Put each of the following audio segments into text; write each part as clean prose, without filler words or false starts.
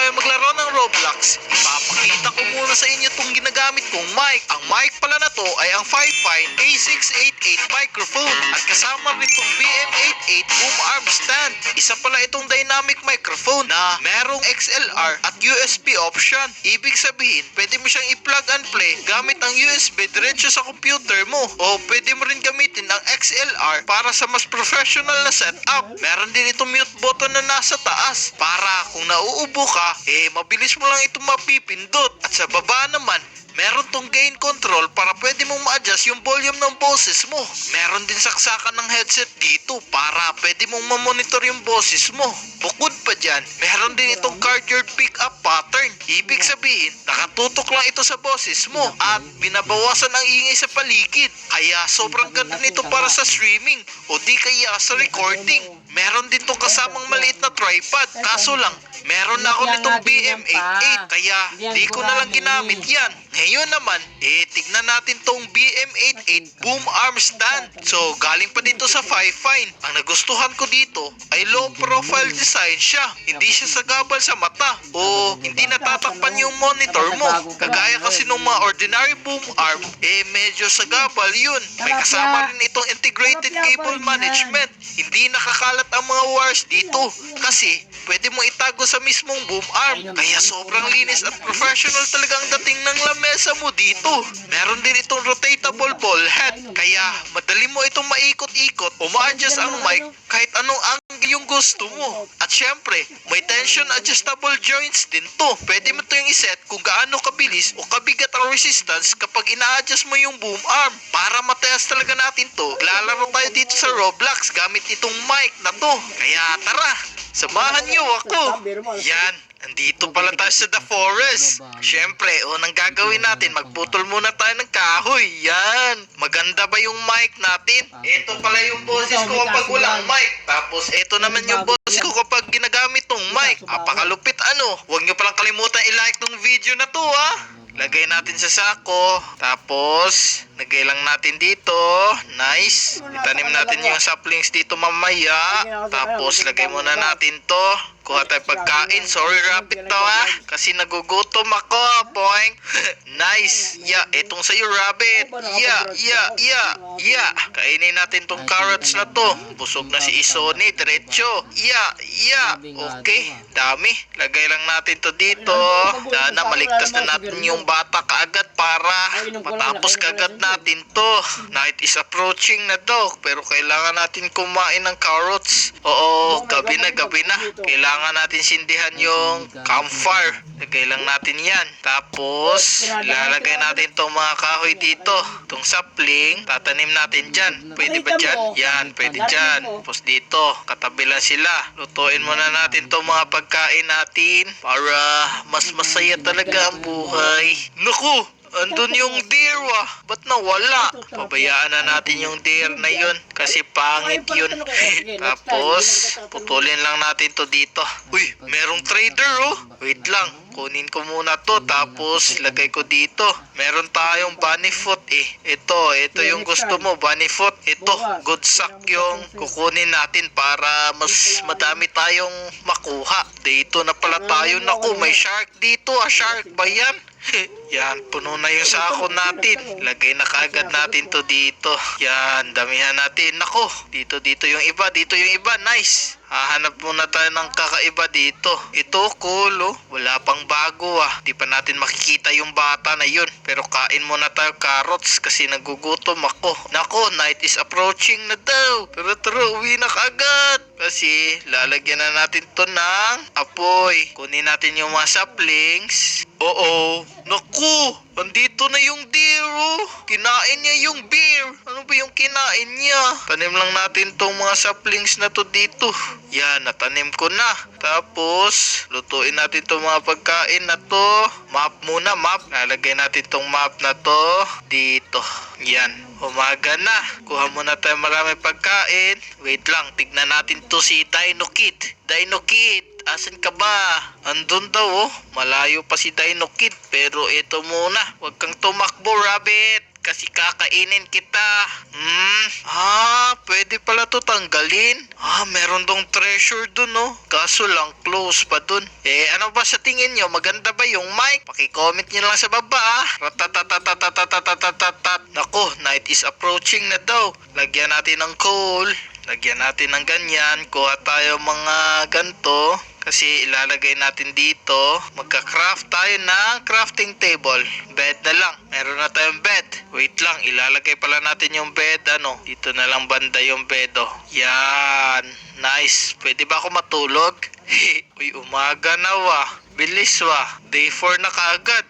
tayo maglaro ng Roblox, ipapakita ko muna sa inyo itong ginagamit kong mic. Ang mic pala na to ay ang Fifine A688 microphone at kasama rin itong BM88 boom arm stand. Isa pala itong dynamic microphone na merong XLR at USB option. Ibig sabihin, pwede mo siyang i-plug and play gamit ang USB diretso sa computer mo, o pwede mo rin gamitin ang XLR para sa mas professional na setup. Meron din itong mute button na nasa taas para kung nauubo ka, mabilis mo lang itong mapipindot. At sa baba naman, meron tong gain control para pwede mong ma-adjust yung volume ng boses mo. Meron din saksakan ng headset dito para pwede mong ma-monitor yung boses mo. Bukod pa dyan, meron din itong cardioid pick-up pattern. Ibig sabihin, nakatutok lang ito sa boses mo at binabawasan ang ingay sa paligid. Kaya sobrang ganda nito para sa streaming o di kaya sa recording. Meron din tong kasamang maliit na tripod. Kaso lang, meron na ako nitong BM88 kaya di ko na lang ginamit yan. Ngayon naman, tignan natin tong BM88 boom arm stand. So, galing pa dito sa Fifine. Ang nagustuhan ko dito ay low profile design siya. Hindi siya sagabal sa mata o hindi natatakpan yung monitor mo. Kagaya kasi nung mga ordinary boom arm, medyo sagabal yun. May kasama rin itong integrated cable management. Hindi nakakalat ang mga wires dito kasi pwede mo itago sa mismong boom arm. Kaya sobrang linis at professional talaga ang dating ng lamesa mo dito. Meron din itong rotatable ball head, kaya madali mo itong maikot-ikot o ma-adjust ang mic kahit anong angle yung gusto mo. At syempre, may tension adjustable joints din to. Pwede mo ito yung iset kung gaano kabilis o kabigat ang resistance kapag ina-adjust mo yung boom arm. Para matest talaga natin to, lalaro tayo dito sa Roblox gamit itong mic na to. Kaya tara, samahan niyo ako. Yan, andito pala tayo sa The Forest. Syempre, unang gagawin natin, magputol muna tayo ng kahoy. Yan. Maganda ba yung mic natin? Ito pala yung boses ko kapag walang mic. Tapos, ito naman yung boses ko kapag ginagamit tong mic. Apakalupit ano. Huwag nyo palang kalimutan i-like tong video na to, ha. Lagay natin sa sako. Tapos, lagay lang natin dito. Nice. Itanim natin yung saplings dito mamaya. Tapos, lagay muna natin to. Kuha tayo pagkain. Sorry, rabbit to, ha. Kasi nagugutom ako. Poing. Nice. Yeah, etong sa'yo, rabbit. Yeah. Kainin natin tong carrots na to. Busog na si Isoni. Diretso. Yeah. Okay. Dami. Lagay lang natin to dito. Sana maligtas na natin yung bata kaagad para matapos kaagad natin to. Night is approaching na daw, pero kailangan natin kumain ng carrots. Oo, gabi na. Kailangan natin sindihan yung campfire. Lagay lang natin yan. Tapos, lalagay natin tong mga kahoy dito. Itong sapling, tatanim natin dyan. Pwede ba dyan? Yan, pwede dyan. Tapos dito, katabi lang sila. Lutuin muna natin tong mga pagkain natin para mas masaya talaga ang buhay. Naku! Andun yung deer, ba't nawala? Pabayaan na natin yung deer na yun kasi pangit yun. Tapos, putulin lang natin to dito. Uy, merong trader, Wait lang, kunin ko muna to tapos lagay ko dito. Meron tayong bunny foot Ito yung gusto mo, bunny foot. Ito, good sack yung kukunin natin para mas madami tayong makuha. Dito na pala tayo. Naku, may shark dito, Shark ba yan? Yan, puno na yung sako natin. Lagay na kaagad natin to dito. Yan, damihan natin. Nako, dito yung iba. Nice. Hahanap muna tayo ng kakaiba dito. Ito, cool, Wala pang bago, Di pa natin makikita yung bata na yun. Pero kain muna tayo carrots kasi nagugutom ako. Nako, night is approaching na daw. Pero uwi na kaagad. Kasi lalagyan na natin to ng apoy. Kunin natin yung mga saplings. Oo. Naku, andito na yung deer, Kinain niya yung bear. Ano ba yung kinain niya? Tanim lang natin tong mga saplings na to dito. Yan, natanim ko na. Tapos, lutuin natin tong mga pagkain na to. Map muna. Lalagay natin tong map na to dito. Yan, umaga na. Kuha muna tayo marami pagkain. Wait lang, tignan natin to si Dino Kid. Asan ka ba? Andun daw, Malayo pa si Dino Kid. Pero ito muna. Huwag kang tumakbo, rabbit. kasi kakainin kita. Pwede pala to tanggalin. Meron dong treasure dun, no? Kaso lang, close pa dun. Ano ba sa tingin nyo? Maganda ba yung mic? Paki-comment nyo lang sa baba, Ratatatatatatatatatat. Nako, night is approaching na daw. Lagyan natin ng coal. Lagyan natin ng ganyan. Kuha tayo mga ganto. Kasi ilalagay natin dito. Magka-craft tayo ng crafting table. Bed na lang. Meron na tayong bed. Wait lang, ilalagay pala natin yung bed. Dito na lang banda yung bed, Yan. Nice. Pwede ba ako matulog? Uy, umaga na Bilis Day 4 na kaagad.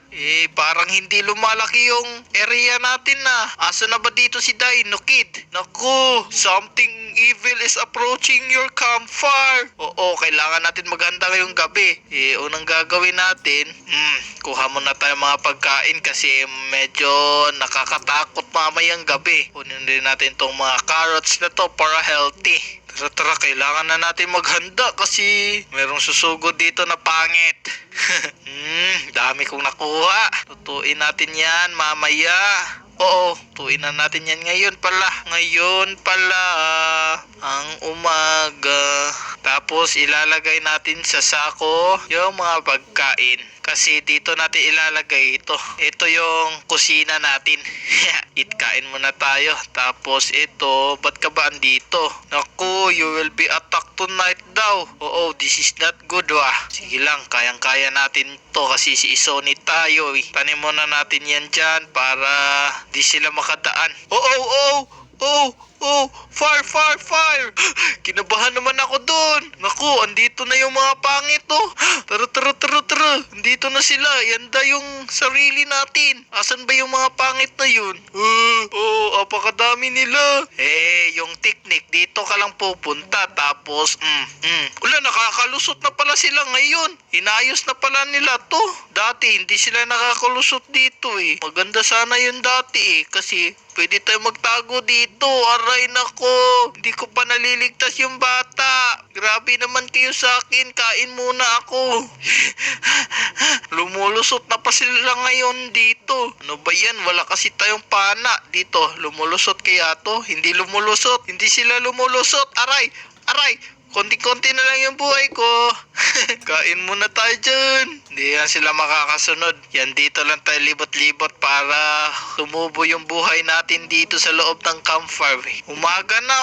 Parang hindi lumalaki yung area natin na. Asa na ba dito si Dino Kid? Naku, something evil is approaching your campfire. Oo, kailangan natin maghanda ngayong gabi. Unang gagawin natin, kuha muna tayo mga pagkain kasi medyo nakakatakot mamayang gabi. Kunin din natin tong mga carrots na to para healthy. Tara, kailangan na natin maghanda kasi merong susugod dito na pangit. Dami kong nakuha. Tutuin natin yan mamaya. Oo, tutuin na natin yan ngayon pala. Ang umaga. Tapos ilalagay natin sa sako yung mga pagkain. Kasi dito natin ilalagay ito. Ito yung kusina natin. Kain muna tayo. Tapos ito, ba't ka ba andito? Naku, you will be attacked tonight daw. Oo, this is not good Sige lang, kayang-kaya natin to kasi si Isoni tayo Tanim muna natin yan dyan para di sila makadaan. Fire! Kinabahan naman ako doon. Naku, andito na yung mga pangit Tara. Andito na sila. Yanda yung sarili natin. Asan ba yung mga pangit na yun? Apakadami nila. Yung technique, dito ka lang pupunta. Tapos, nakakalusot na pala sila ngayon. Inayos na pala nila to. Dati, hindi sila nakakalusot dito Maganda sana yun dati kasi pwede tayo magtago dito. Aray nako. Hindi ko pa naliligtas yung bata. Grabe naman kayo sa akin. Kain muna ako. Lumulusot na pa sila ngayon dito. Ano ba yan? Wala kasi tayong pana dito. Lumulusot kaya to? Hindi lumulusot. Hindi sila lumulusot. Aray! Konti-konti na lang yung buhay ko. Kain muna tayo dyan. Hindi yan sila makakasunod. Yan dito lang tayo libot-libot para tumubo yung buhay natin dito sa loob ng campfire. Umaga na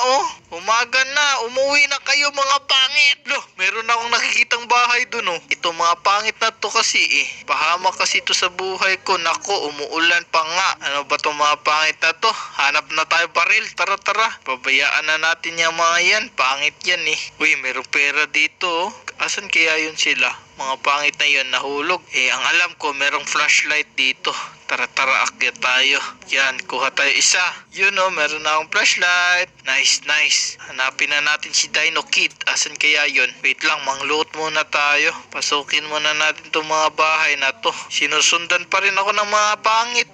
Umaga na. Umuwi na kayo mga pangit. Meron akong nakikitang bahay dun Ito mga pangit na to kasi Pahamak kasi to sa buhay ko. Nako, umuulan pa nga. Ano ba tong mga pangit na to? Hanap na tayo baril. Tara. Pabayaan na natin yung mga yan. Pangit yan Uy, meron pera dito Asan kaya yun sila? Mga pangit na yun, nahulog. Ang alam ko, merong flashlight dito. Tara, akyat tayo. Yan, kuha tayo isa. Meron na akong flashlight. Nice. Hanapin na natin si Dino Kid. Asan kaya yun? Wait lang, mangloot muna tayo. Pasukin muna natin itong mga bahay na to. Sinusundan pa rin ako ng mga pangit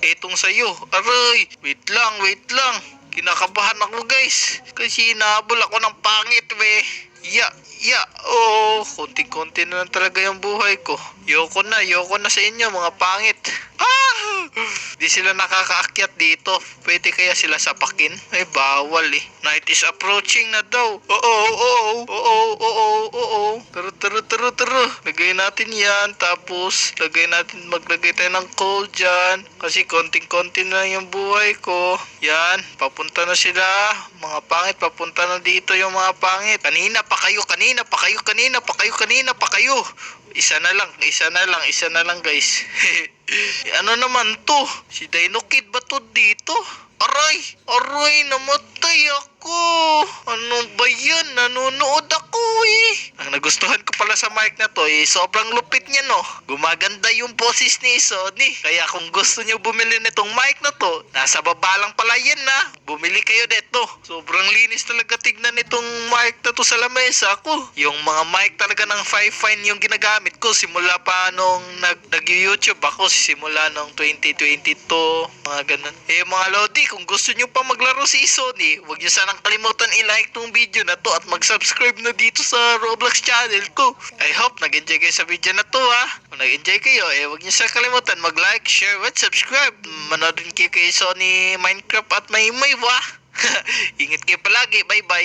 Etong sayo. Aray, wait lang. Kinakabahan ako guys. Kasi inahabol ako ng pangit konti-konti na lang talaga yung buhay ko. Yoko na sa inyo mga pangit. Di sila nakakaakyat dito. Pwede kaya sila sapakin? Ay bawal Night is approaching na daw. Tara. Lagay natin yan. Tapos maglagay tayo ng coal dyan. Kasi konting-konti na yung buhay ko. Yan, papunta na sila. Mga pangit, papunta na dito yung mga pangit. Kanina pa kayo. Isa na lang guys. Ano naman to? Si Dino Kid ba to dito? Aray, namatay ako. Ano ba yan? Nanonood ako Ang nagustuhan ko pala sa mic na to sobrang lupit niya Gumaganda yung boses ni Sony. Kaya kung gusto niyo bumili nitong mic na to, nasa baba lang pala yan Bumili kayo dito. Sobrang linis talaga tignan nitong mic mic na to sa lamesa ko. Yung mga mic talaga ng 5-fine yung ginagamit ko simula pa nung nag-YouTube ako, simula nung 2022, mga ganun. Mga Lodi, kung gusto nyo pa maglaro si Sony, huwag nyo sanang kalimutan i-like tong video na to at mag-subscribe na dito sa Roblox channel ko. I hope nag-enjoy kayo sa video na to ha. Kung nag-enjoy kayo, huwag nyo sanang kalimutan mag-like, share, at subscribe. Manood din kayo kay Sony Minecraft at may wah. Ingat kayo palagi. Bye-bye.